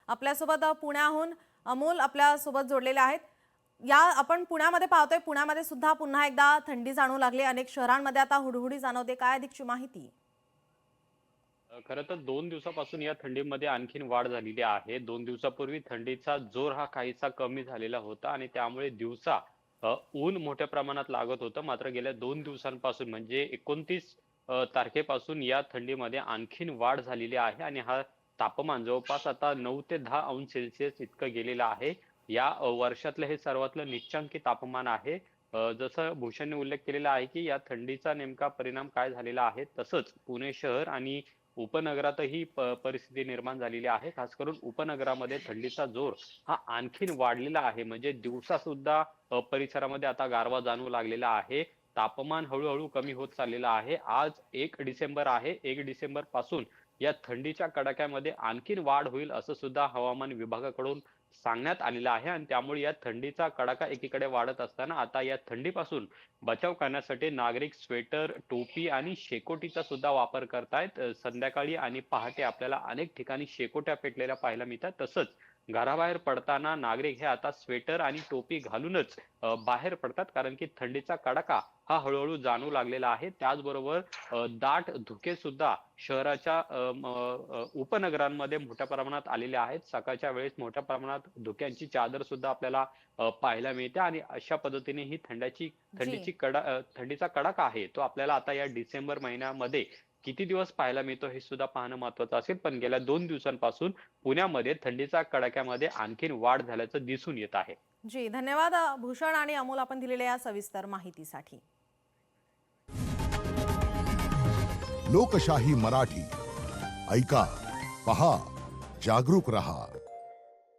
आपल्यासोबत पुण्याहून अमोल आपल्यासोबत जोडलेले आहेत। आपण पुण्यामध्ये पाहतोय, पुण्यामध्ये सुद्धा पुन्हा एकदा थंडी जाणवू लागली। अनेक शहरांमध्ये आता हुडहुडी जाणवते। काय अधिकची माहिती? खरं तर 2 दिवसापासून या थंडीमध्ये आणखीन वाढ झालेली आहे. 2 दिवसापूर्वी थंडीचा जोर हा काहीसा कमी झालेला होता आणि त्यामुळे दिवसा ऊन मोठ्या प्रमाणात लागत होतं. मात्र गेल्या 2 दिवसांपासून म्हणजे 29 तारखेपासून या थंडीमध्ये आणखीन वाढ झालेली आहे आणि हा तापमान जवळपास आता 9 ते 10 अंश सेल्सिअस इतकं गेलेलं आहे. या वर्षातलं हे सर्वातलं निच्चांकी तापमान आहे. जसं भूषणने उल्लेख केलेला आहे, की या थंडीचा नेमका परिणाम काय झालेला आहे. तसंच पुणे शहर आणि उपनगरातही परिस्थिती निर्माण झालेली आहे. खास करून उपनगरामध्ये थंडीचा जोर हा आणखीन वाढलेला आहे. म्हणजे दिवसा सुद्धा परिसरामध्ये आता गारवा जाणवू लागलेला आहे. तापमान हळूहळू कमी होत चाललेलं आहे. आज 1 डिसेंबर आहे. 1 डिसेंबर पासून या थंडीच्या कडाक्यामध्ये आणखीन वाढ होईल असं सुद्धा हवामान विभागाकडून सांगण्यात आलेलं आहे आणि त्यामुळे या थंडीचा कडाका एकीकडे वाढत असताना आता या थंडीपासून बचाव करण्यासाठी नागरिक स्वेटर, टोपी आणि शेकोटीचा सुद्धा वापर करतायत। संध्याकाळी आणि पहाटे आपल्याला अनेक ठिकाणी शेकोट्या पेटलेल्या पाहायला मिळतात। तसंच घराबाहेर पडताना नागरिक हे आता स्वेटर आणि टोपी घालूनच बाहेर पडतात, कारण की थंडीचा कडाका हा हळूहळू जाणवू लागलेला आहे। त्याचबरोबर दाट धुके सुद्धा शहराच्या उपनगरांमध्ये मोठ्या प्रमाणात आलेले आहेत। सकाळच्या वेळेस मोठ्या प्रमाणात धुक्यांची चादर सुद्धा आपल्याला पाहायला मिळते आणि अशा पद्धतीने ही जी, थंडीचा कडाका आहे तो आपल्याला आता या डिसेंबर महिन्यामध्ये किती दिवस पाहायला मिळतो हे सुद्धा पाहणं महत्त्वाचं असेल। पण गेल्या 2 दिवसांपासून पुण्यामध्ये थंडीच्या कडाक्यामध्ये आणखीन वाढ झाल्याचं दिसून येत आहे। जी, धन्यवाद भूषण आणि अमोल, आपण दिलेल्या या सविस्तर माहितीसाठी। लोकशाही मराठी ऐका, पहा, जागरूक रहा।